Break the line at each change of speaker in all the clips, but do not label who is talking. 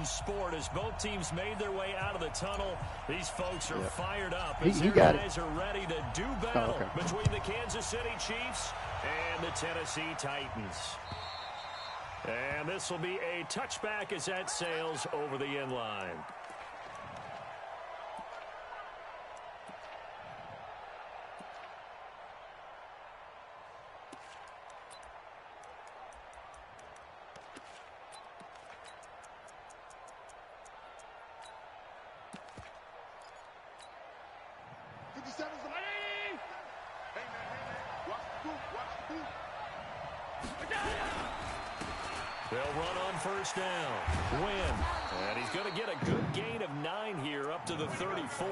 sport as both teams made their way out of the tunnel. These folks are fired up
He
as their
got
guys are ready to do battle between the Kansas City Chiefs and the Tennessee Titans. And this will be a touchback as that sails over the end line. They'll run on first down. Win. And he's going to get a good gain of 9 here up to the 34.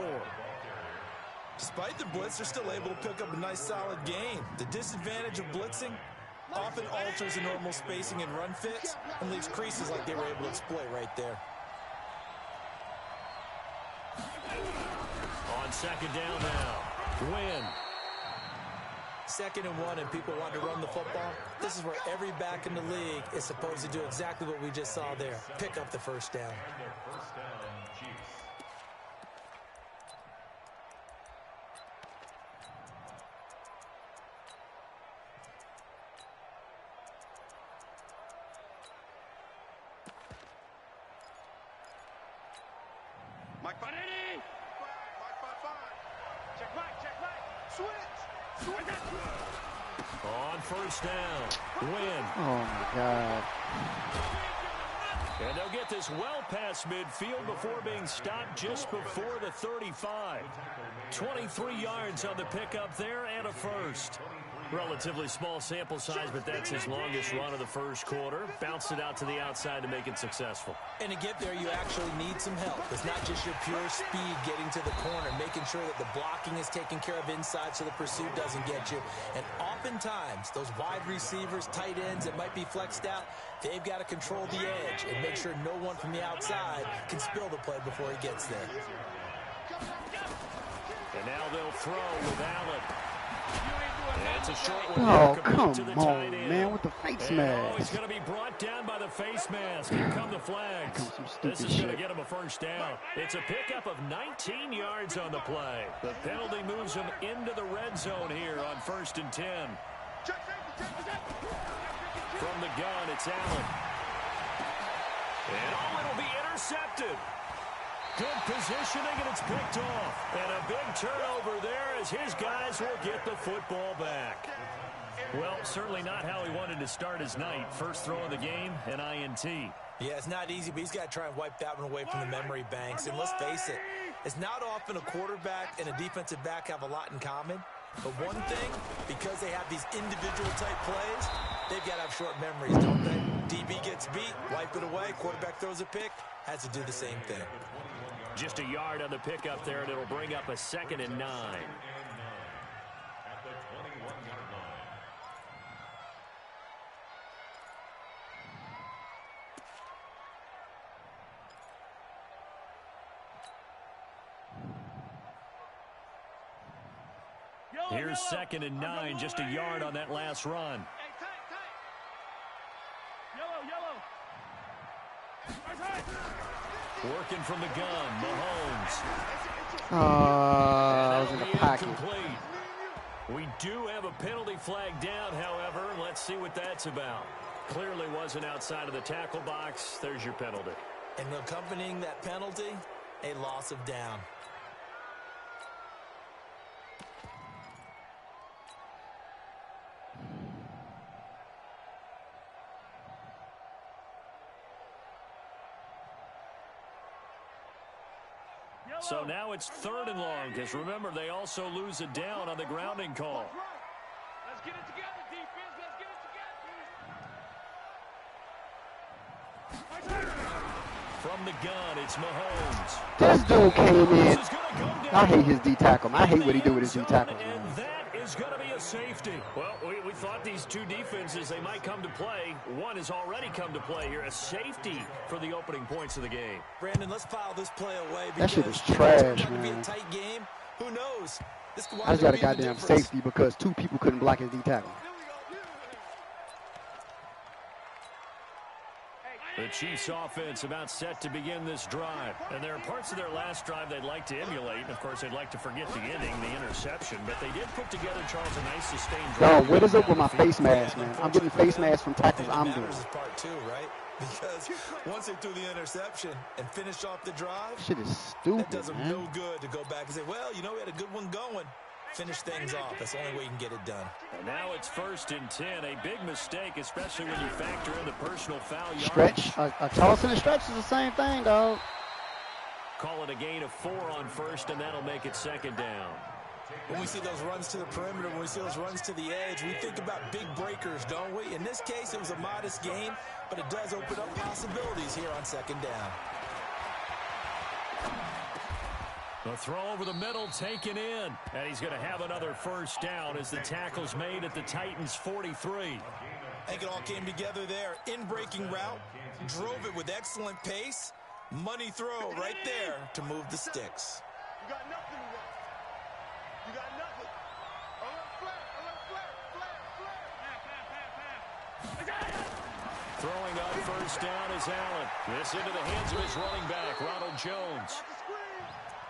Despite the blitz, they're still able to pick up a nice solid gain. The disadvantage of blitzing often alters the normal spacing and run fits and leaves creases like they were able to exploit right there.
On second down now. Win.
2nd and 1 and people want to run the football. This is where every back in the league is supposed to do exactly what we just saw there. Pick up the first down.
Mike Vanini! Check right. Switch!
On first down. Win.
Oh, my God.
And they'll get this well past midfield before being stopped just before the 35. 23 yards on the pickup there and a first. Relatively small sample size, but that's his longest run of the first quarter. Bounced it out to the outside to make it successful.
And to get there, you actually need some help. It's not just your pure speed getting to the corner, making sure that the blocking is taken care of inside so the pursuit doesn't get you. And oftentimes, those wide receivers, tight ends that might be flexed out, they've got to control the edge and make sure no one from the outside can spill the play before he gets there.
And now they'll throw with Allen. It's a short one.
Oh, come on, man, with the face mask.
He's going to be brought down by the face mask. Here come the flags. This is going to get him a first down. It's a pickup of 19 yards on the play. The penalty moves him into the red zone here on 1st and 10. From the gun, it's Allen. And it'll be intercepted. Good positioning, and it's picked off. And a big turnover there as his guys will get the football back. Well, certainly not how he wanted to start his night. First throw of the game, an INT.
Yeah, it's not easy, but he's got to try and wipe that one away from the memory banks. And let's face it, it's not often a quarterback and a defensive back have a lot in common. But one thing, because they have these individual type plays, they've got to have short memories, don't they? DB gets beat, wipe it away, quarterback throws a pick, has to do the same thing.
Just a yard on the pickup there, and it'll bring up a 2nd and 9. Here's 2nd and 9, just a yard on that last run. Working from the gun, Mahomes.
That was in the pocket.
We do have a penalty flag down, however. Let's see what that's about. Clearly wasn't outside of the tackle box. There's your penalty.
And accompanying that penalty, a loss of down.
So now it's 3rd and long, because remember, they also lose a down on the grounding call.
Let's get it together, defense. Let's get it together.
From the gun, it's Mahomes.
This dude came in. I hate his D-tackle. I hate what he do with his D-tackle.
And that is going to be a safety. Well, we thought these two defenses, they might come to play. One has already come to play here. A safety for the opening points of the game.
Brandon, let's file this play away.
That shit is trash,
man. Be a
man.
tight game. Who knows? This could
I just got a goddamn safety because 2 people couldn't block his D-tackle.
The Chiefs offense about set to begin this drive. And there are parts of their last drive they'd like to emulate. Of course, they'd like to forget the ending, the interception. But they did put together, Charles, a nice sustained drive.
Yo, what is up with my face mask, man? I'm getting face masks from tackles I'm doing.
This is part two, right? Because once they threw the interception and finished off the drive,
Shit is stupid,
that does them no good to go back and say, well, you know, we had a good one going. Finish things off. That's the only way you can get it done.
And now it's 1st and 10. A big mistake, especially when you factor in the personal foul yardage.
Stretch. A toss and a stretch is the same thing, dog.
Call it a gain of 4 on 1st, and that'll make it 2nd down.
When we see those runs to the perimeter, when we see those runs to the edge, we think about big breakers, don't we? In this case, it was a modest gain, but it does open up possibilities here on 2nd down.
The throw over the middle taken in. And he's going to have another 1st down as the tackle's made at the Titans' 43.
I think it all came together there. In-breaking route, drove it with excellent pace. Money throw right there to move the sticks.
You got nothing to work. You got nothing.
Throwing on 1st down is Allen. This into the hands of his running back, Ronald Jones.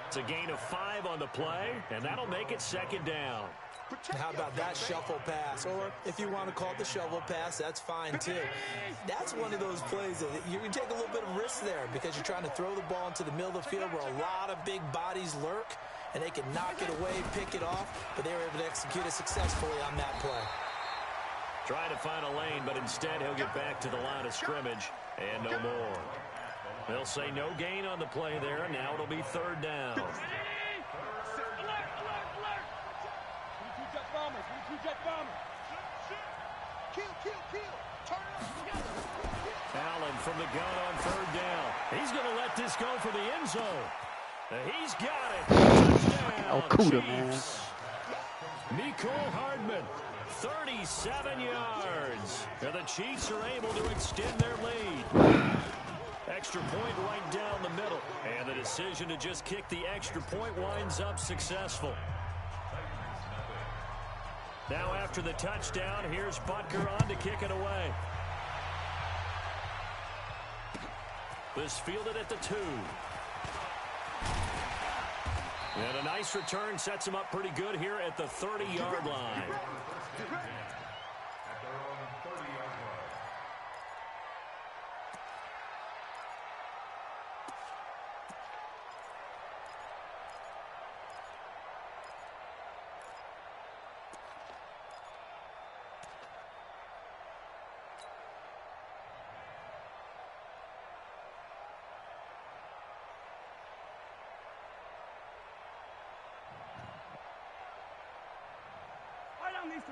It's a gain of 5 on the play, and that'll make it 2nd down.
How about that shuffle pass? Or if you want to call it the shovel pass, that's fine too. That's one of those plays that you can take a little bit of risk there because you're trying to throw the ball into the middle of the field where a lot of big bodies lurk, and they can knock it away, pick it off, but they were able to execute it successfully on that play.
Trying to find a lane, but instead he'll get back to the line of scrimmage, and no more. They'll say no gain on the play there. Now it'll be 3rd down. Allen from the gun on 3rd down. He's going to let this go for the end zone. He's got it. Touchdown,
Oh, Cuda, man.
Mecole Hardman, 37 yards. And the Chiefs are able to extend their lead. Extra point right down the middle. And the decision to just kick the extra point winds up successful. Now after the touchdown, here's Butker on to kick it away. This fielded at the 2. And a nice return sets him up pretty good here at the 30-yard line.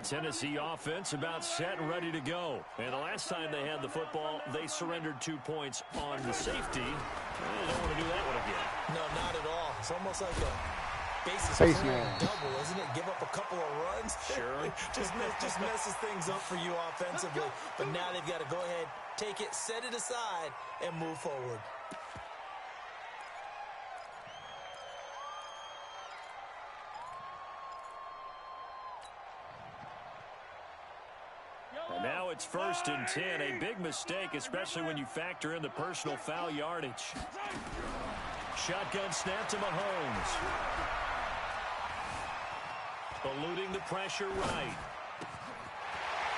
Tennessee offense about set and ready to go. And the last time they had the football, they surrendered 2 points on the safety. They don't want to do that one again.
No, not at all. It's almost like a basis double, isn't it? Give up a couple of runs.
Sure.
just messes things up for you offensively. But now they've got to go ahead, take it, set it aside, and move forward.
And now it's 1st and 10. A big mistake, especially when you factor in the personal foul yardage. Shotgun snap to Mahomes. Eluding the pressure right.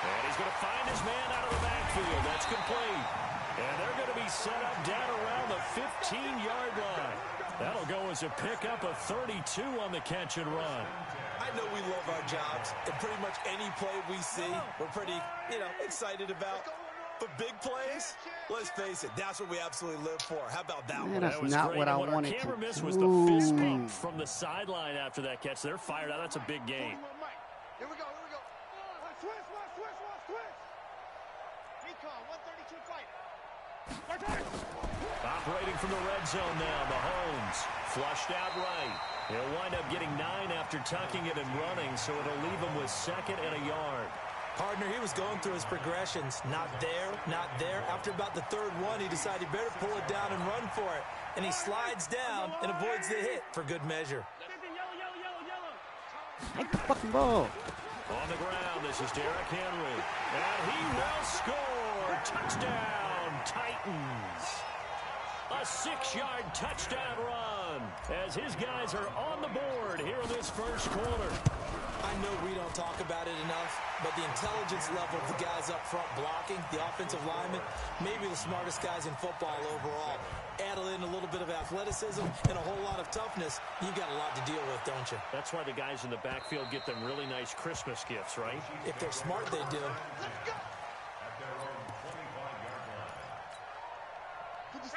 And he's going to find his man out of the backfield. That's complete. And they're going to be set up down around the 15-yard line. That'll go as a pickup of 32 on the catch and run.
I know we love our jobs, and pretty much any play we see, we're pretty, excited about. But big plays, let's face it, that's what we absolutely live for. How about that one?
That's
That was
not
great.
what I
What
wanted
our camera
to
missed
do.
was the fist pump from the sideline after that catch. They're fired out. That's a big game.
Here we go. Switch. Recon, 132 fighter.
Operating from the red zone now, Mahomes. Flushed out right. He'll wind up getting 9 after tucking it and running, so it'll leave him with 2nd and a yard.
Partner, he was going through his progressions. Not there. After about the 3rd one, he decided he better pull it down and run for it. And he slides down and avoids the hit for good measure.
Take the fucking ball.
On the ground, this is Derrick Henry. And he will score. Touchdown, touchdown, Titans. A 6-yard touchdown run as his guys are on the board here in this first quarter.
I know we don't talk about it enough, but the intelligence level of the guys up front blocking, the offensive linemen, maybe the smartest guys in football overall. Add in a little bit of athleticism and a whole lot of toughness, you've got a lot to deal with, don't you?
That's why the guys in the backfield get them really nice Christmas gifts, right?
If they're smart, they do.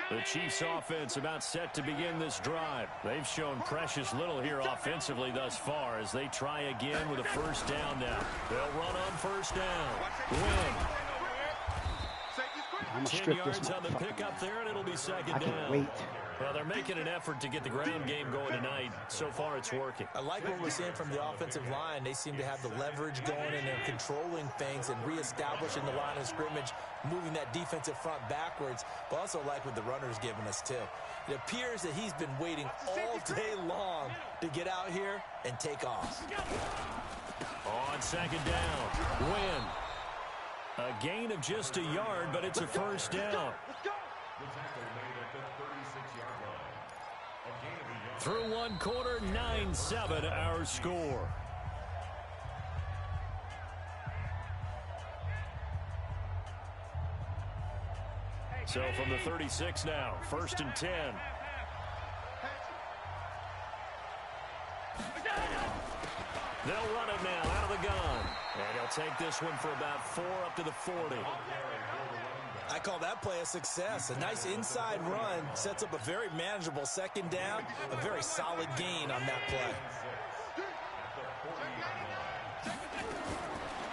The Chiefs offense about set to begin this drive. They've shown precious little here offensively thus far as they try again with a first down now. They'll run on first down. Win.
I'm gonna
10
strip this
yards on the pickup there, and it'll be second
I
down.
can't wait.
Well, they're making an effort to get the ground game going tonight. So far, it's working.
I like what we're seeing from the offensive line. They seem to have the leverage going, and they're controlling things and reestablishing the line of scrimmage, moving that defensive front backwards, but also like what the runner's giving us, too. It appears that he's been waiting all day long to get out here and take off.
On second down, Win. A gain of just a yard, but it's a first down. Through one quarter, 9-7 our score. So from the 36 now, 1st and 10. They'll run it now out of the gun. And he'll take this one for about 4 up to the 40.
I call that play a success. A nice inside run sets up a very manageable second down, a very solid gain on that play.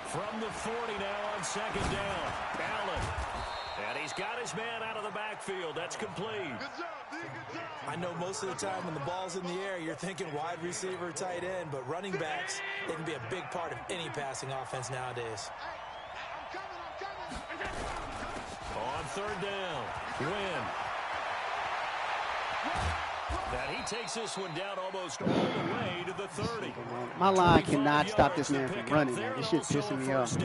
From the 40 now on second down, Allen. And he's got his man out of the backfield. That's complete.
I know most of the time when the ball's in the air, you're thinking wide receiver, tight end, but running backs, they can be a big part of any passing offense nowadays.
On third down, Win. And he takes this one down almost all the way to the 30.
My line cannot stop this man from running. This shit's pissing me off.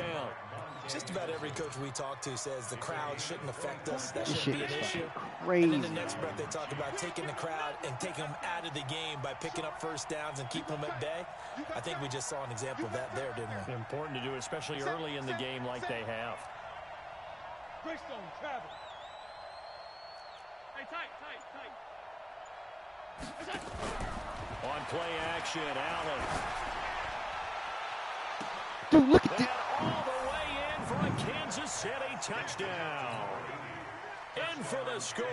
Just about every coach we talk to says the crowd shouldn't affect us. That
This
shouldn't be
shit
an
is
issue.
crazy.
And in the next breath, they talk about taking the crowd and taking them out of the game by picking up first downs and keeping them at bay. I think we just saw an example of that there, didn't we?
Important to do, especially early in the game like they have.
Greystone, travel. Hey, tight.
On play action, Allen.
Dude, look at this.
And all the way in for a Kansas City touchdown. In for the score.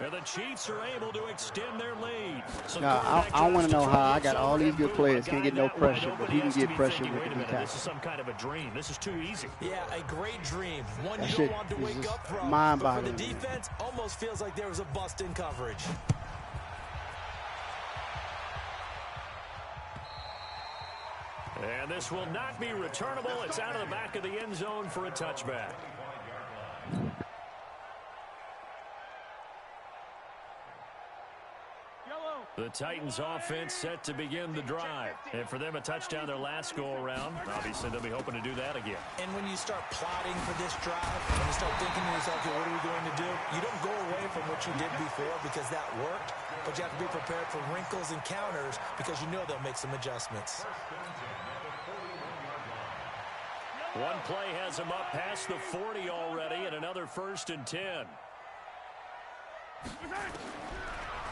And the Chiefs are able to extend their lead. So
I want to know how I got all these good players. Can't get no pressure, but he can get pressure with the D-tackle.
This is some kind of a dream. This is too easy.
Yeah, a great dream. One
That
you
shit
don't want to
is
wake
just
up from. But for the
mind-boggling.
defense, almost feels like there was a bust in coverage.
And this will not be returnable. It's out of the back of the end zone for a touchback. The Titans offense set to begin the drive. And for them, a touchdown their last go-around. Obviously, they'll be hoping to do that again.
And when you start plotting for this drive, when you start thinking to yourself, okay, what are we going to do? You don't go away from what you did before because that worked, but you have to be prepared for wrinkles and counters because you know they'll make some adjustments.
One play has him up past the 40 already, and another 1st and 10.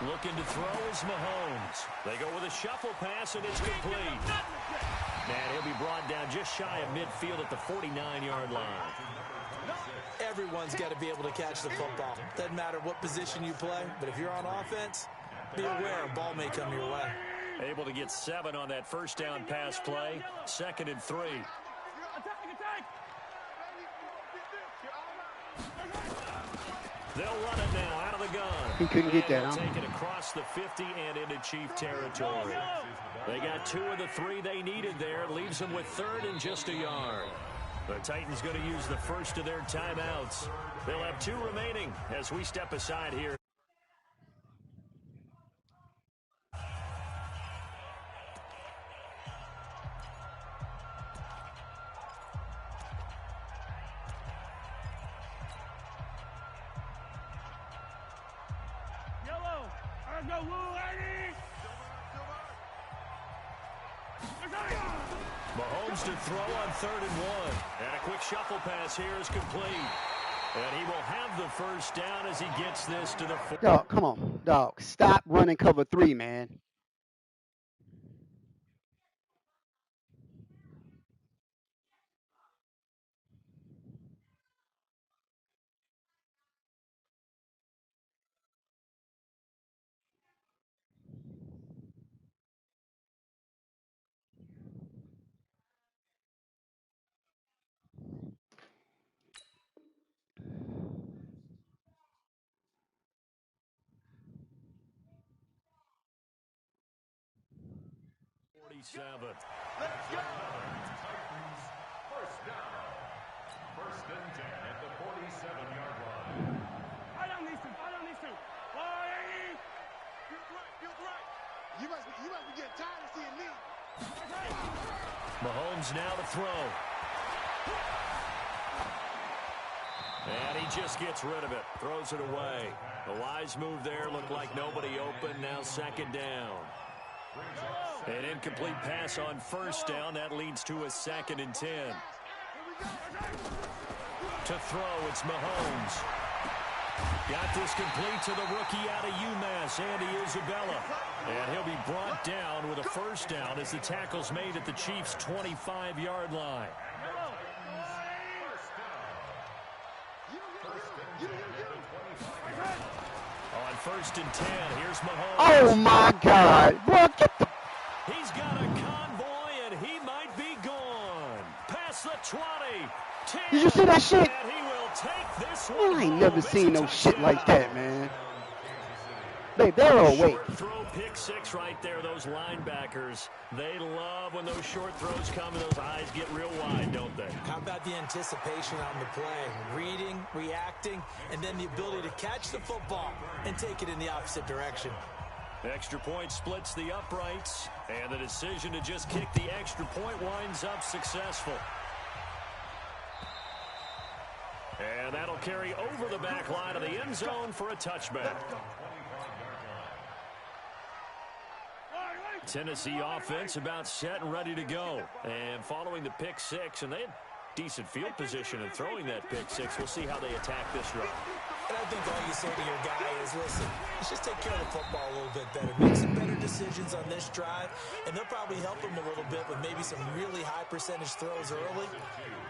Looking to throw is Mahomes. They go with a shuffle pass, and it's complete. And he'll be brought down just shy of midfield at the 49-yard line.
Everyone's got to be able to catch the football. Doesn't matter what position you play, but if you're on offense, be aware a ball may come your way.
Able to get 7 on that first down pass play. 2nd and 3. They'll run it now out of the gun.
He couldn't get that, huh?
Take it across the 50 and into Chief territory. They got 2 of the 3 they needed there. Leaves them with 3rd and just a yard. The Titans going to use the first of their timeouts. They'll have 2 remaining as we step aside here. Mahomes to throw on 3rd and 1. And a quick shuffle pass here is complete. And he will have the first down as he gets this to the 4.
Dog, come on, dog. Stop running cover 3, man.
Let's go.
First down. 1st and 10 at the 47-yard line.
I don't need to. You're right. You must be getting tired of seeing me.
Mahomes now to throw. And he just gets rid of it. Throws it away. A wise move there. Looked like nobody open. Now 2nd down. An incomplete pass on 1st down. That leads to a 2nd and 10. To throw, it's Mahomes. Got this complete to the rookie out of UMass, Andy Isabella. And he'll be brought down with a 1st down as the tackle's made at the Chiefs' 25-yard line. On 1st and 10, here's Mahomes.
Oh, my God. Bro, get the...
He's got a convoy, and he might be gone. Past the 20. 10,
Did you see that shit?
and he will take this one
I ain't
home.
never
It's
seen
a
no shit like
touchdown.
that, man. Babe, they're away.
Short throw, pick 6 right there. Those linebackers, they love when those short throws come and those eyes get real wide, don't they?
How about the anticipation on the play? Reading, reacting, and then the ability to catch the football and take it in the opposite direction.
Extra point splits the uprights, and the decision to just kick the extra point winds up successful. And that'll carry over the back line of the end zone for a touchback. Tennessee offense about set and ready to go. And following the pick 6, and they had decent field position in throwing that pick 6. We'll see how they attack this run.
And I think all you say to your guy is, listen, let's just take care of the football a little bit better. Make some better decisions on this drive, and they'll probably help him a little bit with maybe some really high percentage throws early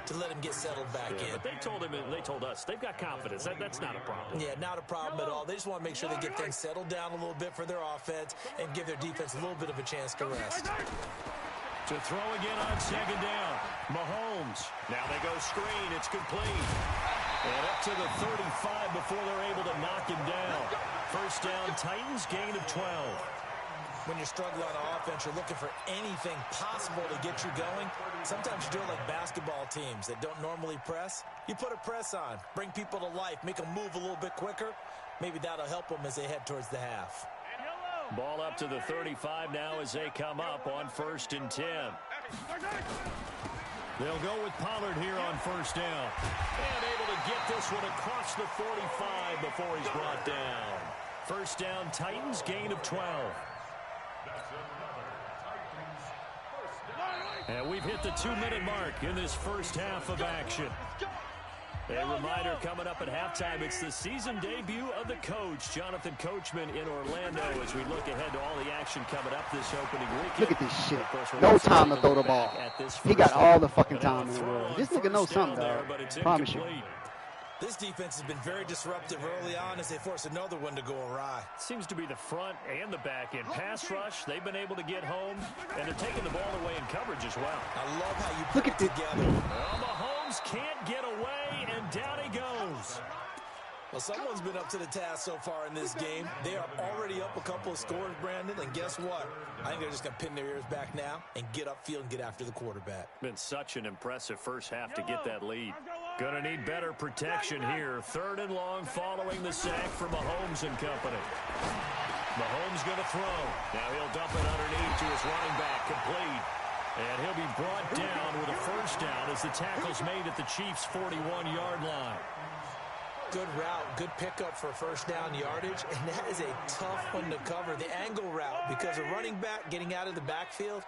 to let him get settled back in.
But they told him, and they told us, they've got confidence. That's not a problem.
Yeah, not a problem at all. They just want to make sure they get things settled down a little bit for their offense and give their defense a little bit of a chance to rest.
To throw again on 2nd down. Mahomes. Now they go screen. It's complete. And up to the 35 before they're able to knock him down. 1st down, Titans, gain of 12.
When you're struggling on offense, you're looking for anything possible to get you going. Sometimes you do it like basketball teams that don't normally press. You put a press on, bring people to life, make them move a little bit quicker. Maybe that'll help them as they head towards the half.
Ball up to the 35 now as they come up on 1st and 10. They'll go with Pollard here on 1st down. And able to get this one across the 45 before he's brought down. 1st down, Titans, gain of 12. And we've hit the 2-minute mark in this first half of action. A reminder coming up at halftime, it's the season debut of the coach, Jonathan Coachman, in Orlando, as we look ahead to all the action coming up this opening weekend.
Look at this shit. No time to throw the ball. He got all the fucking time in the world. This nigga knows something, dog. Promise you.
This defense has been very disruptive early on as they force another one to go awry.
Seems to be the front and the back end. Pass rush, they've been able to get home, and they're taking the ball away in coverage as well.
I love how you
Look
put
at
it
this.
together.
Well, Mahomes can't get away, and down he goes.
Well, someone's been up to the task so far in this game. They are already up a couple of scores, Brandon, and guess what? I think they're just going to pin their ears back now and get upfield and get after the quarterback.
Been such an impressive first half to get that lead. Gonna need better protection here. 3rd and long following the sack for Mahomes and company. Mahomes gonna throw. Now he'll dump it underneath to his running back, complete. And he'll be brought down with a 1st down as the tackle's made at the Chiefs' 41-yard line.
Good route, good pickup for first down yardage, and that is a tough one to cover. The angle route, because a running back getting out of the backfield,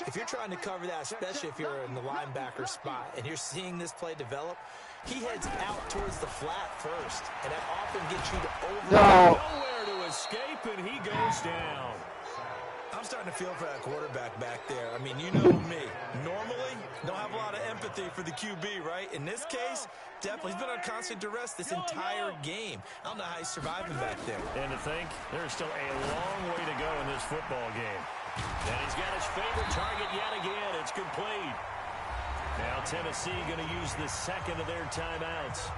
if you're trying to cover that, especially if you're in the linebacker spot, and you're seeing this play develop, he heads out towards the flat first, and that often gets you to
nowhere to escape, and he goes down.
I'm starting to feel for that quarterback back there. I mean, you know me. Normally, don't have a lot of empathy for the QB, right? In this case, definitely. He's been on constant duress this entire game. I don't know how he's surviving back there.
And to think, there's still a long way to go in this football game. And he's got his favorite target yet again. It's complete. Now Tennessee going to use the second of their timeouts,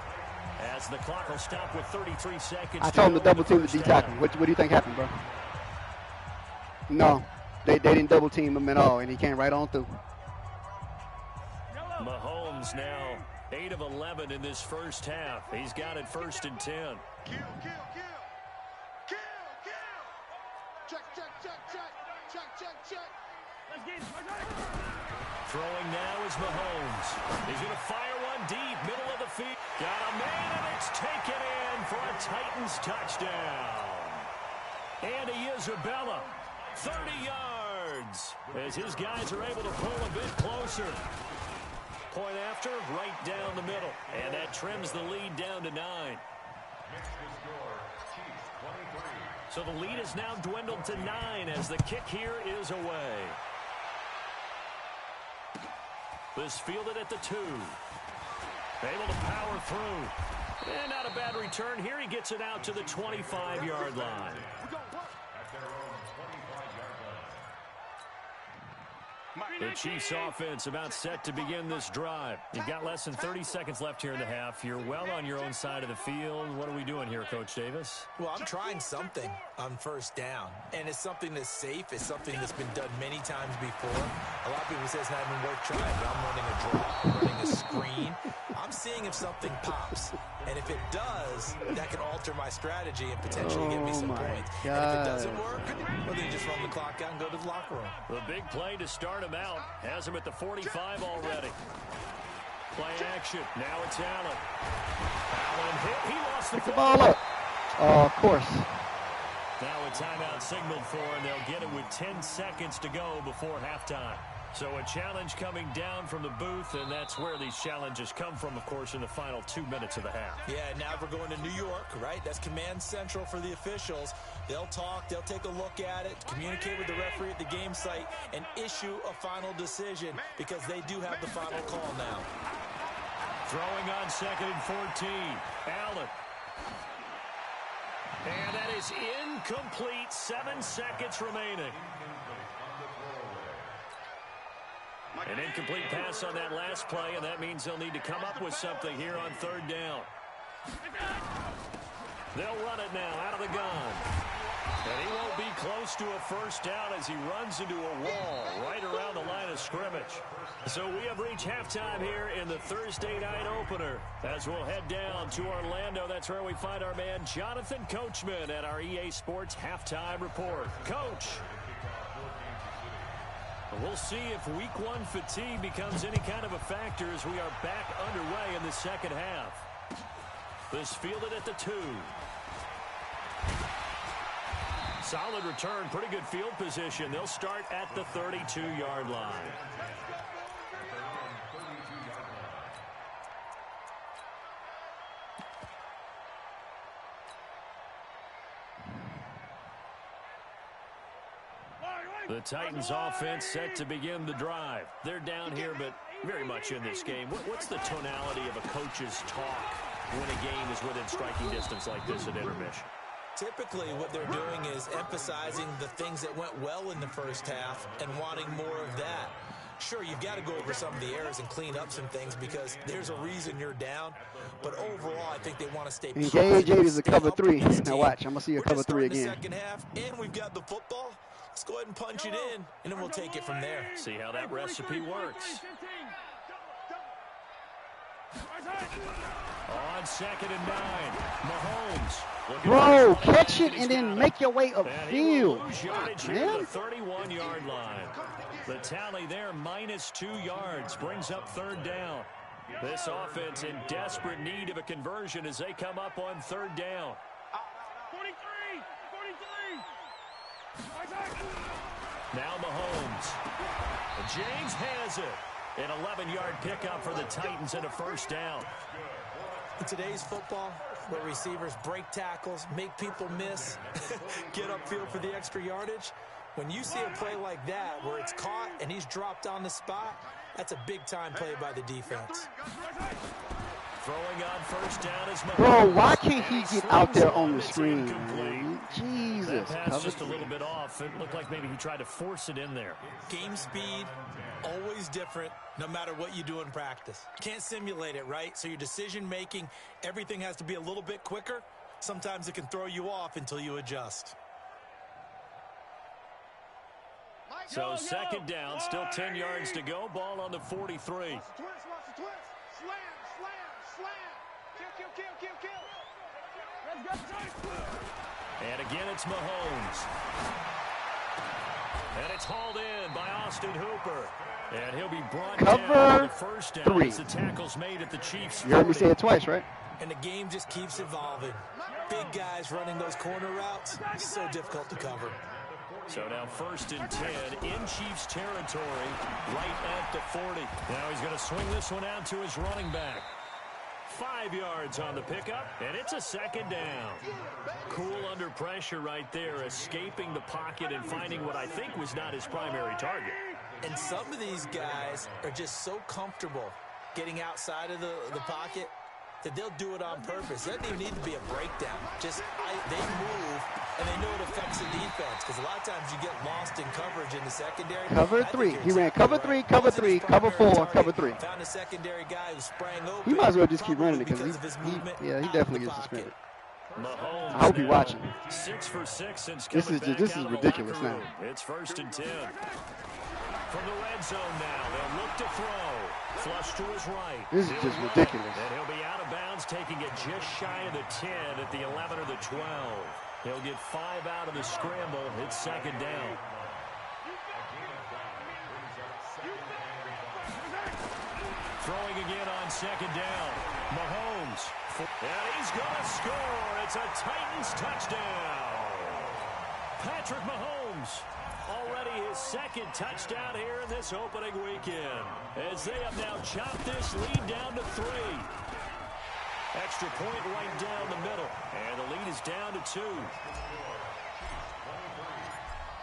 as the clock will stop with 33 seconds.
I told him to double team the D-tackle. What do you think happened, bro? No, they didn't double team him at all, and he came right on through.
Mahomes now 8 of 11 in this first half. He's got it 1st and 10.
Kill. Check.
Throwing now is Mahomes. He's going to fire one deep, middle of the field. Got a man, and it's taken in for a Titans touchdown. Andy Isabella, 30 yards, as his guys are able to pull a bit closer. Point after, right down the middle, and that trims the lead down to 9. So the lead is now dwindled to 9 as the kick here is away. This fielded at the 2. Able to power through. And not a bad return here. He gets it out to the 25-yard line. The Chiefs offense about set to begin this drive. You've got less than 30 seconds left here in the half. You're well on your own side of the field. What are we doing here, Coach Davis?
Well, I'm trying something on first down, and it's something that's safe. It's something that's been done many times before. A lot of people say it's not even worth trying, but I'm running a drop, I'm running a screen. I'm seeing if something pops, and if it does, that can alter my strategy and potentially get me some points. And if it doesn't work, well, then you just run the clock out and go to the locker room.
The big play to start him out. Has him at the 45 already. Play action. Now it's Allen. Allen hit. He lost the
ball up. Of course.
Now a timeout signaled for, and they'll get it with 10 seconds to go before halftime. So a challenge coming down from the booth, and that's where these challenges come from, of course, in the final 2 minutes of the half.
Yeah, now we're going to New York, right? That's command central for the officials. They'll talk, they'll take a look at it, communicate with the referee at the game site, and issue a final decision because they do have the final call now.
Throwing on 2nd and 14. Allen. And that is incomplete. 7 seconds remaining. An incomplete pass on that last play, and that means they'll need to come up with something here on 3rd down. They'll run it now out of the gun. And he won't be close to a first down as he runs into a wall right around the line of scrimmage. So we have reached halftime here in the Thursday night opener. As we'll head down to Orlando, that's where we find our man Jonathan Coachman at our EA Sports Halftime Report. Coach. We'll see if week 1 fatigue becomes any kind of a factor as we are back underway in the second half. This fielded at the 2. Solid return, pretty good field position. They'll start at the 32-yard line. The Titans offense set to begin the drive. They're down here, but very much in this game. What's the tonality of a coach's talk when a game is within striking distance like this at intermission?
Typically, what they're doing is emphasizing the things that went well in the first half and wanting more of that. Sure, you've got to go over some of the errors and clean up some things because there's a reason you're down. But overall, I think they want to stay
positive. Engage 8 is a cover 3. Now watch, I'm going to see a cover 3 again.
The second half, and we've got the football. Let's go ahead and punch it in, and then we'll take it from there.
See how that recipe works. On 2nd and 9, Mahomes.
Bro, catch it and then make your way upfield.
The 31-yard line. The tally there, -2 yards, brings up 3rd down. This offense in desperate need of a conversion as they come up on third down.
43.
Now Mahomes. James has it. An 11-yard pickup for the Titans and a first down.
In today's football, where receivers break tackles, make people miss, get upfield for the extra yardage, when you see a play like that where it's caught and he's dropped on the spot, that's a big-time play by the defense.
Throwing on first down is Mahomes.
Bro, why can't he get out there on the screen, man? Jesus.
That pass just a little bit off. It looked like maybe he tried to force it in there.
Game speed, always different, no matter what you do in practice. Can't simulate it, right? So your decision-making, everything has to be a little bit quicker. Sometimes it can throw you off until you adjust.
So second down, still 10 yards to go. Ball on the 43. And again, it's Mahomes. And it's hauled in by Austin Hooper. And he'll be brought down for the first down as the tackle's made at the Chiefs.
You heard me say it twice, right?
And the game just keeps evolving. Big guys running those corner routes, so difficult to cover.
So now first and 10 in Chiefs territory, right at the 40. Now he's going to swing this one out to his running back. 5 yards on the pickup, and it's a second down. Cool under pressure right there, escaping the pocket and finding what I think was not his primary target.
And some of these guys are just so comfortable getting outside of the pocket that they'll do it on purpose. It doesn't even need to be a breakdown. Just they move, and they know it affects the defense. Because a lot of times you get lost in coverage in the secondary.
Cover three. He ran cover three, cover 4, cover 3.
Found a secondary guy who sprang open.
He might as well just keep running it because he definitely gets suspended.
Mahomes,
I hope he's watching.
6 for 6 since
This is ridiculous now.
It's first and 10. From the red zone now, they'll look to throw. Flush to his right.
This is just ridiculous.
And he'll be out of bounds, taking it just shy of the 10 at the 11 or the 12. He'll get 5 out of the scramble. It's second down. Throwing again on second down. Mahomes. And he's going to score. It's a Titans touchdown. Patrick Mahomes. Already his second touchdown here in this opening weekend. As they have now chopped this lead down to 3. Extra point right down the middle. And the lead is down to 2.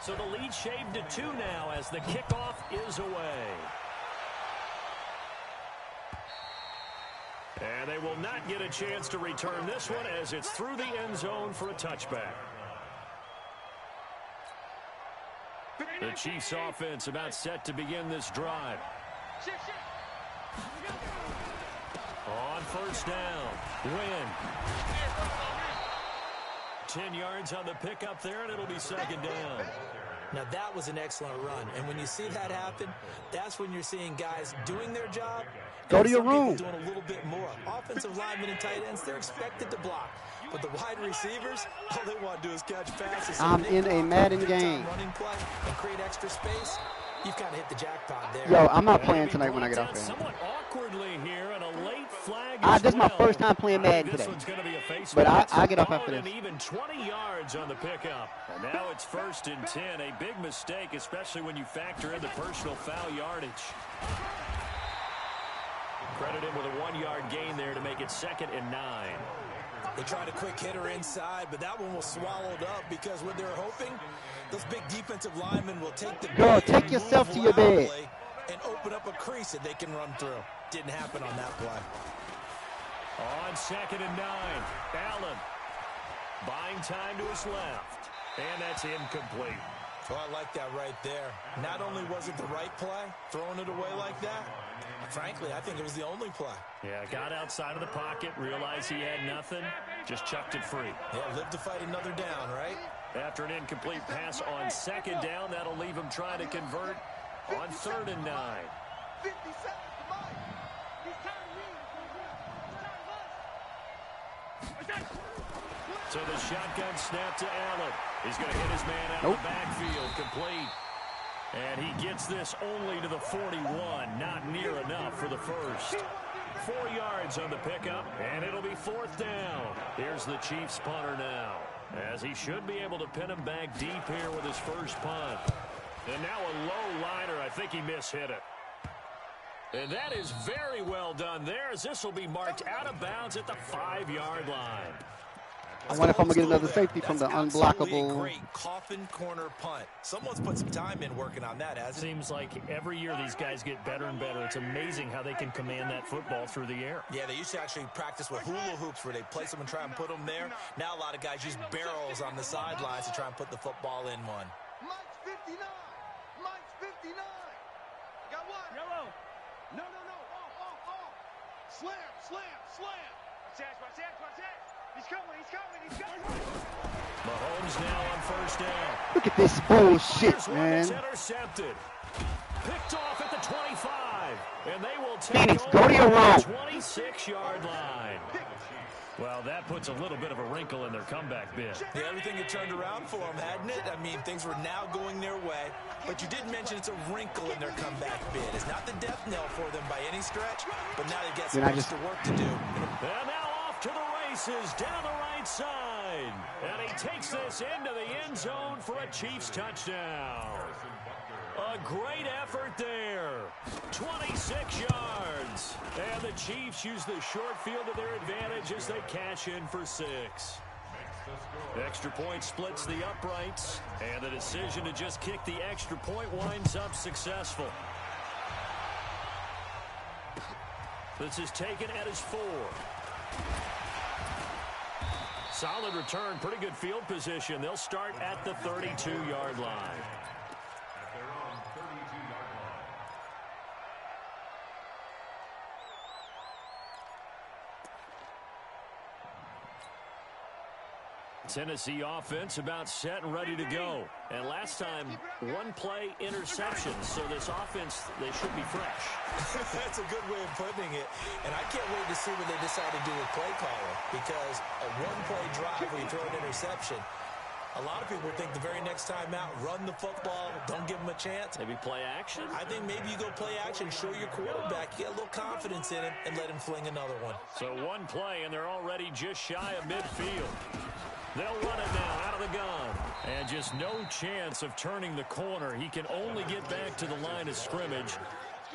So the lead shaved to 2 now as the kickoff is away. And they will not get a chance to return this one as it's through the end zone for a touchback. The Chiefs offense about set to begin this drive. On first down, Win. 10 yards on the pickup there, and it'll be second down.
Now, that was an excellent run. And when you see that happen, that's when you're seeing guys doing their job.
Go to your room.
Doing a little bit more. Offensive linemen and tight ends, they're expected to block. But the wide receivers, all they want to do is catch passes. So
I'm in a Madden game.
Running play and create extra space. You've kind of hit the jackpot there.
Yo, I'm not playing tonight when I get off there.
Somewhat awkwardly here, and a late flag.
This is my first time playing Madden today. But I get off after this.
Even 20 yards on the pickup. And now it's first and 10. A big mistake, especially when you factor in the personal foul yardage. Credit him with a 1-yard gain there to make it second and 9.
They tried a quick hitter inside, but that one was swallowed up because what they're hoping, those big defensive linemen will take the
Girl, take yourself to your bed
and open up a crease that they can run through. Didn't happen on that play.
On second and 9, Allen buying time to his left, and that's incomplete.
Well, I like that right there. Not only was it the right play, throwing it away like that, frankly, I think it was the only play.
Yeah, got outside of the pocket, realized he had nothing, just chucked it free.
Yeah, live to fight another down, right?
After an incomplete pass on second down, that'll leave him trying to convert on third and 9.
50 seconds to mine. He's
So the shotgun snap to Allen. He's going to hit his man out of the backfield, complete. And he gets this only to the 41, not near enough for the first. 4 yards on the pickup, and it'll be 4th down. Here's the Chiefs punter now, as he should be able to pin him back deep here with his first punt. And now a low liner. I think he mishit it. And that is very well done there, as this will be marked out of bounds at the 5-yard line.
I wonder if I'm going to get another safety from the unblockable.
Great coffin corner punt. Someone's put some time in working on that, hasn't it?
Seems like every year these guys get better and better. It's amazing how they can command that football through the air.
Yeah, they used to actually practice with hula hoops where they place them and try and put them there. Now a lot of guys use barrels on the sidelines to try and put the football in one.
Mike's 59. Mike's 59. Got one. Yellow. No. Off. Slam. Watch that. He's coming.
Mahomes now on 1st down.
Look at this bullshit,
Here's one
man.
that's intercepted. Picked off at the 25. And they will take
Phoenix,
over
go to your room.
the 26-yard line. Well, that puts a little bit of a wrinkle in their comeback bid.
Yeah, everything had turned around for them, hadn't it? I mean, things were now going their way. But you did mention it's a wrinkle in their comeback bid. It's not the death knell for them by any stretch, but now they've got some extra work to do.
And now off to the races down the right side. And he takes this into the end zone for a Chiefs touchdown. A great effort there. 26 yards. And the Chiefs use the short field to their advantage as they cash in for 6. Extra point splits the uprights. And the decision to just kick the extra point winds up successful. This is taken at his 4. Solid return, pretty good field position. They'll start at the 32-yard line. Tennessee offense about set and ready to go. And last time, 1-play interception. So this offense, they should be fresh.
That's a good way of putting it. And I can't wait to see what they decide to do with play calling. Because a 1-play drive where you throw an interception, a lot of people think the very next time out, run the football, don't give them a chance.
Maybe play action?
I think maybe you go play action, show your quarterback, get a little confidence in him, and let him fling another one.
So 1 play, and they're already just shy of midfield. They'll run it now out of the gun. And just no chance of turning the corner. He can only get back to the line of scrimmage.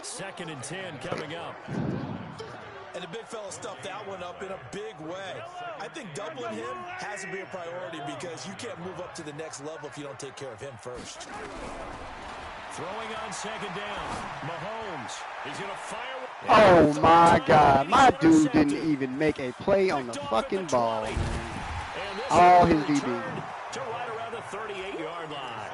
2nd and 10 coming up.
And the big fella stuffed that one up in a big way. I think doubling him has to be a priority because you can't move up to the next level if you don't take care of him first.
Throwing on 2nd down. Mahomes. He's going to fire.
Oh, my God. My dude didn't even make a play on the fucking ball. All his DB.
To right around the 38-yard line.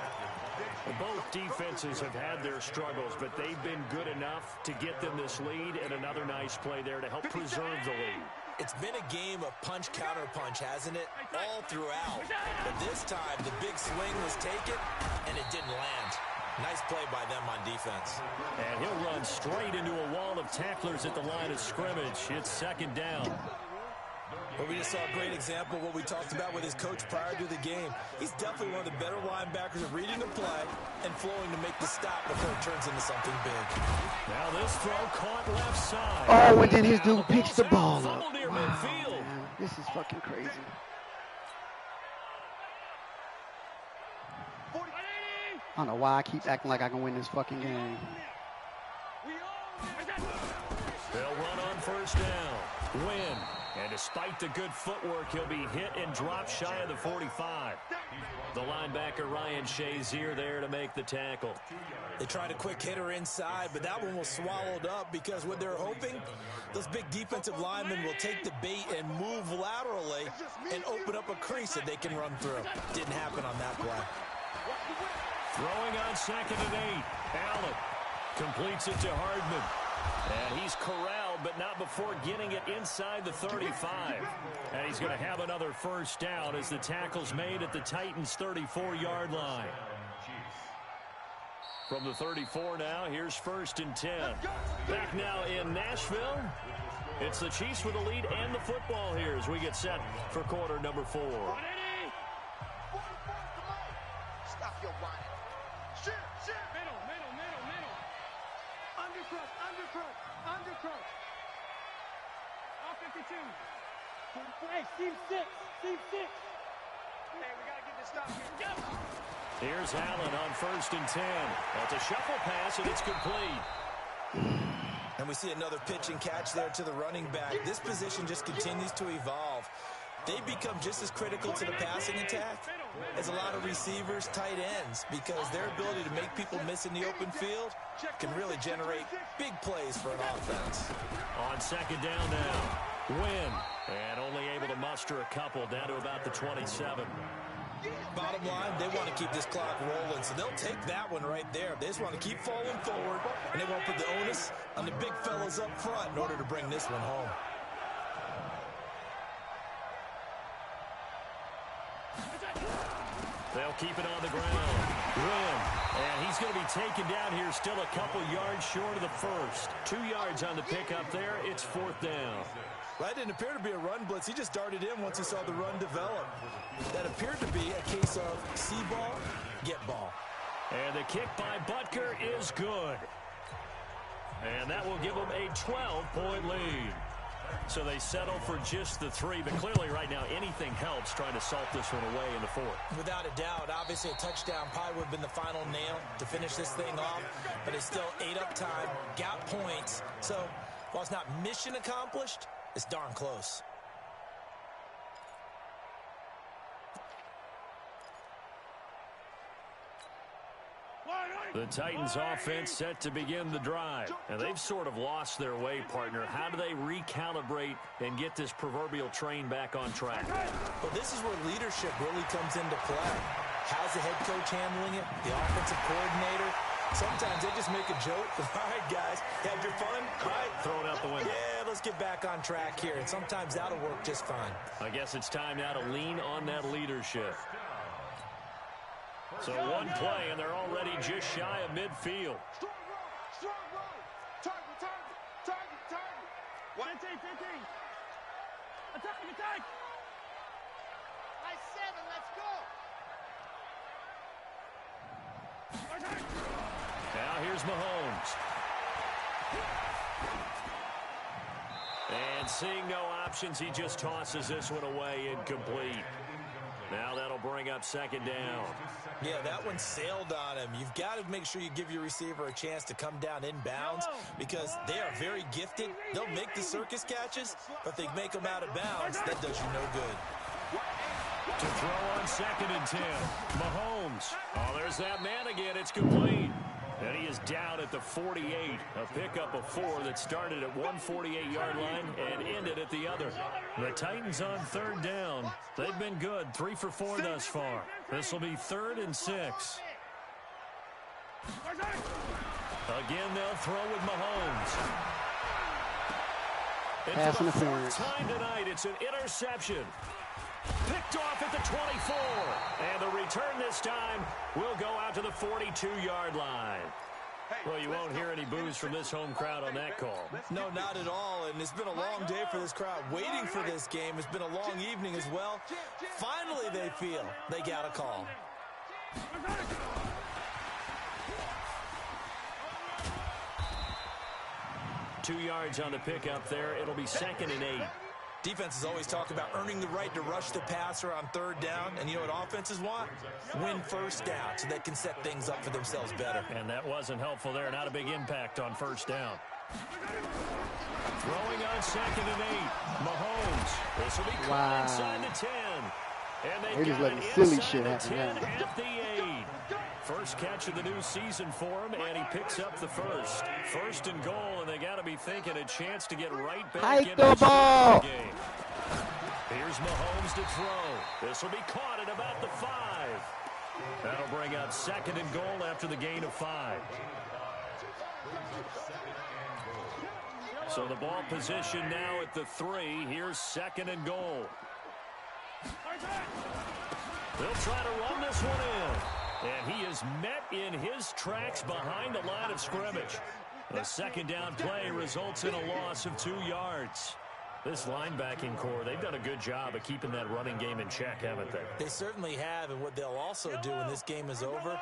Both defenses have had their struggles, but they've been good enough to get them this lead, and another nice play there to help preserve the lead.
It's been a game of punch-counter-punch, hasn't it? All throughout. But this time, the big swing was taken, and it didn't land. Nice play by them on defense.
And he'll run straight into a wall of tacklers at the line of scrimmage. It's 2nd down.
Well, we just saw a great example of what we talked about with his coach prior to the game. He's definitely one of the better linebackers at reading the play and flowing to make the stop before it turns into something big.
Now this throw caught left side.
Oh, and then his dude picks the ball up.
Near
Wow,
midfield.
man. This is fucking crazy. I don't know why I keep acting like I can win this fucking game.
They'll run on 1st down. Win. And despite the good footwork, he'll be hit and dropped shy of the 45. The linebacker, Ryan Shazier, there to make the tackle.
They tried a quick hitter inside, but that one was swallowed up because what they're hoping, those big defensive linemen will take the bait and move laterally and open up a crease that they can run through. Didn't happen on that play.
Throwing on 2nd and 8. Allen completes it to Hardman. And he's corralled, but not before getting it inside the 35. And he's going to have another 1st down as the tackle's made at the Titans' 34-yard line. From the 34 now, here's 1st and 10. Back now in Nashville. It's the Chiefs with the lead and the football here as we get set for quarter number 4.
Stop your whining. Shit. Middle. Undercrush. Hey, team 6. Team 6. Hey, we got to get this stop here. Go!
Here's Allen on 1st and 10. That's a shuffle pass, and it's complete.
And we see another pitch and catch there to the running back. This position just continues to evolve. They become just as critical to the passing attack as a lot of receivers, tight ends, because their ability to make people miss in the open field can really generate big plays for an offense.
On 2nd down now, Wynn, and only able to muster a couple down to about the 27.
Bottom line, they want to keep this clock rolling, so they'll take that one right there. They just want to keep falling forward, and they won't put the onus on the big fellas up front in order to bring this one home.
They'll keep it on the ground. Wynn, and he's going to be taken down here, still a couple yards short of the first. 2 yards on the pickup there. It's 4th down.
That didn't appear to be a run blitz. He just darted in once he saw the run develop. That appeared to be a case of see ball, get ball.
And the kick by Butker is good. And that will give them a 12-point lead. So they settle for just the 3, but clearly right now anything helps trying to salt this one away in the 4th.
Without a doubt, obviously a touchdown probably would have been the final nail to finish this thing off, but it's still ate up time, got points. So while it's not mission accomplished, it's darn close.
The Titans offense set to begin the drive, and they've sort of lost their way, partner. How do they recalibrate and get this proverbial train back on track?
Well, this is where leadership really comes into play. How's the head coach handling it? The offensive coordinator? Sometimes they just make a joke. All right, guys, had your fun? All right.
Throw it out the window.
Yeah, let's get back on track here, and sometimes that'll work just fine.
I guess it's time now to lean on that leadership. So one play, and they're already just shy of midfield.
Strong roll. Target. 15. Attack. Nice 7, let's go.
Now here's Mahomes. And seeing no options, he just tosses this one away incomplete. Now that'll bring up 2nd down.
Yeah, that one sailed on him. You've got to make sure you give your receiver a chance to come down inbounds because they are very gifted. They'll make the circus catches, but if they make them out of bounds, that does you no good.
To throw on 2nd and 10. Mahomes. Oh, there's that man again. It's complete. And he is down at the 48. A pickup of 4 that started at 148-yard line and ended at the other. The Titans on 3rd down. They've been good, 3 for 4 thus far. This will be 3rd and 6. Again, they'll throw with Mahomes.
Pass
And for the
interference.
4th time tonight, it's an interception. Picked off at the 24. And the return this time will go out to the 42-yard line. Well, you won't hear any boos from this home crowd on that call.
No, not at all, and it's been a long day for this crowd. Waiting for this game. It's been a long evening as well. Finally, they feel they got a call.
Two yards on the pickup there. It'll be 2nd and 8.
Defenses always talk about earning the right to rush the passer on 3rd down. And you know what offenses want? Win 1st down so they can set things up for themselves better.
And that wasn't helpful there. Not a big impact on 1st down. Throwing on 2nd and 8. Mahomes. This will be caught inside the 10. And
They're just letting silly shit happen.
At the 8. First catch of the new season for him, and he picks up the first. 1st and goal, and they got to be thinking a chance to get right back into the ball game. Here's Mahomes to throw. This will be caught at about the 5. That'll bring up 2nd and goal after the gain of 5. So the ball position now at the 3. Here's 2nd and goal. They'll try to run this one in. And he is met in his tracks behind the line of scrimmage. The 2nd down play results in a loss of 2 yards. This linebacking core, they've done a good job of keeping that running game in check, haven't they?
They certainly have, and what they'll also do when this game is over,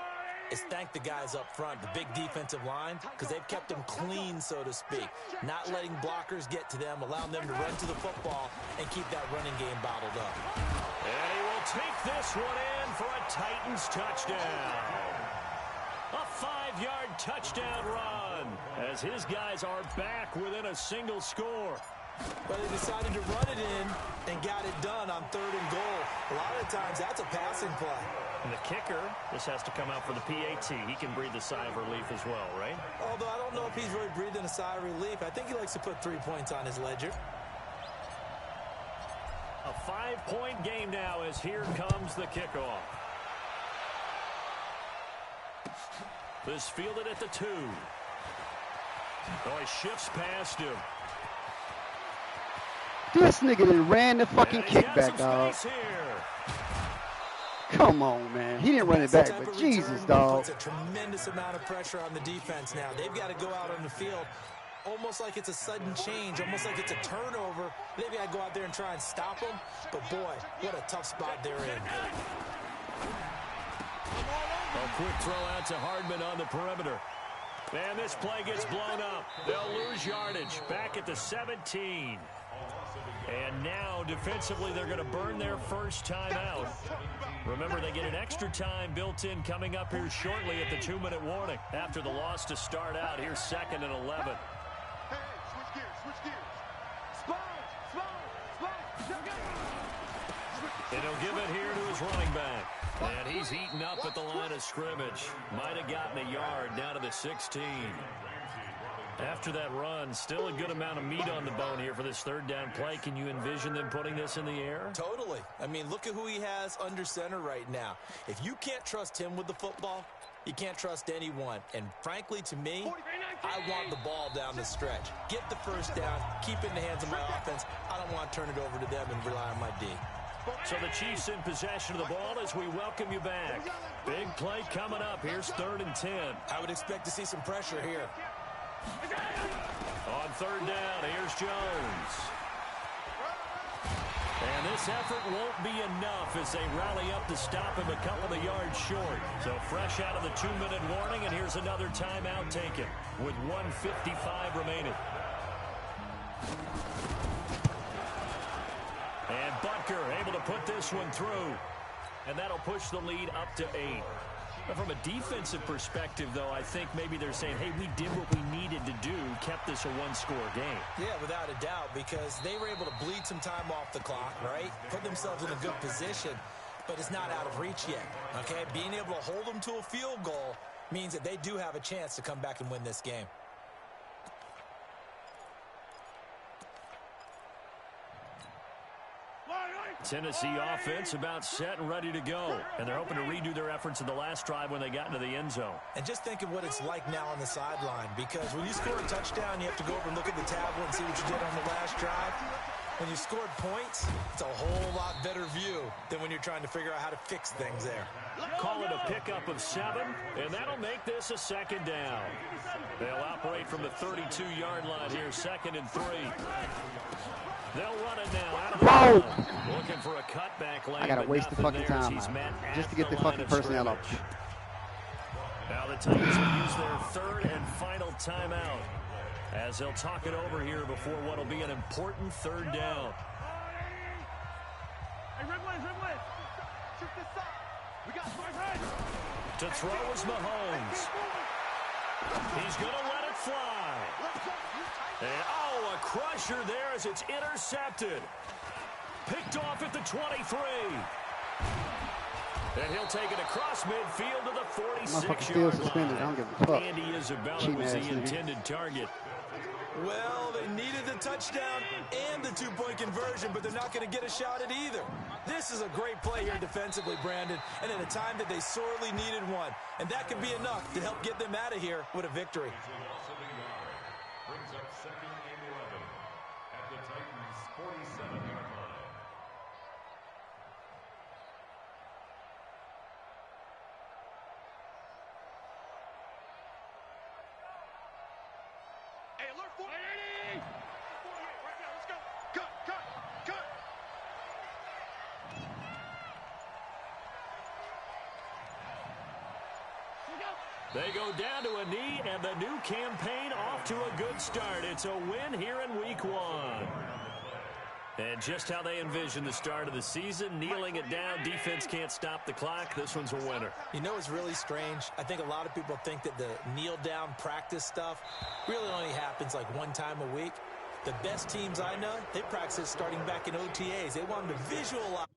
is thank the guys up front, the big defensive line, because they've kept them clean, so to speak. Not letting blockers get to them, allowing them to run to the football and keep that running game bottled up.
And he will take this one in for a Titans touchdown. A 5-yard touchdown run as his guys are back within a single score.
But they decided to run it in and got it done on 3rd and goal. A lot of times that's a passing play.
And the kicker, this has to come out for the PAT. He can breathe a sigh of relief as well, right?
Although I don't know if he's really breathing a sigh of relief. I think he likes to put 3 points on his ledger.
A 5-point game now as here comes the kickoff. This fielded at the 2. Oh, he shifts past him.
This nigga done ran the fucking kickback, dog. Come on, man. He didn't run it back, but Jesus, dog.
Puts a tremendous amount of pressure on the defense now. They've got to go out on the field almost like it's a sudden change, almost like it's a turnover. They've got to go out there and try and stop them. But, boy, what a tough spot they're in.
A quick throw out to Hardman on the perimeter. And this play gets blown up. They'll lose yardage back at the 17. And now, defensively, they're going to burn their first time out. Remember, they get an extra time built in coming up here shortly at the 2-minute warning. After the loss to start out, here's 2nd and 11.
Hey, switch gears, switch gears.
And he'll give it here to his running back. And he's eaten up at the line of scrimmage. Might have gotten a yard down to the 16. After that run, still a good amount of meat on the bone here for this 3rd down play. Can you envision them putting this in the air?
Totally. I mean, look at who he has under center right now. If you can't trust him with the football, you can't trust anyone. And frankly, to me, I want the ball down the stretch. Get the first down, keep it in the hands of my offense. I don't want to turn it over to them and rely on my D.
So the Chiefs in possession of the ball as we welcome you back. Big play coming up. Here's 3rd and 10.
I would expect to see some pressure here.
On 3rd down, here's Jones. And this effort won't be enough as they rally up to stop him a couple of yards short. So fresh out of the 2-minute warning, and here's another timeout taken with 1:55 remaining. And Butker able to put this one through. And that'll push the lead up to 8. But from a defensive perspective, though, I think maybe they're saying, hey, we did what we needed to do, kept this a 1-score game.
Yeah, without a doubt, because they were able to bleed some time off the clock, right? Put themselves in a good position, but it's not out of reach yet, okay? Being able to hold them to a field goal means that they do have a chance to come back and win this game.
Tennessee offense about set and ready to go. And they're hoping to redo their efforts in the last drive when they got into the end zone.
And just think of what it's like now on the sideline, because when you score a touchdown, you have to go over and look at the tablet and see what you did on the last drive. When you scored points, it's a whole lot better view than when you're trying to figure out how to fix things there.
Call it a pickup of 7, and that'll make this a 2nd down. They'll operate from the 32-yard line here, 2nd and 3. They'll run it now out of the line. Looking for a cutback lane.
I gotta waste the fucking time just to get the fucking personnel up.
Now the Titans will use their 3rd and final timeout as they'll talk it over here before what will be an important 3rd down. To throw is Mahomes. He's going to let it fly. And, oh, a crusher there as it's intercepted. Picked off at the 23. And he'll take it across midfield to the 46-yard line.
I don't give a fuck.
Andy Isabella was the intended target.
Well, they needed the touchdown and the 2-point conversion, but they're not going to get a shot at either. This is a great play here defensively, Brandon, and at a time that they sorely needed one. And that could be enough to help get them out of here with a victory.
Brings up 2nd and 11 at the Titans' 47-yard line.
Hey, alert 48! 48 right now, let's go. Cut, cut, cut.
They go down to a knee, and the new campaign off to a good start. It's a win here in Week 1. And just how they envision the start of the season, kneeling it down, defense can't stop the clock. This one's a winner.
You know, it's really strange. I think a lot of people think that the kneel-down practice stuff really only happens like one time a week. The best teams I know, they practice starting back in OTAs. They want them to visualize.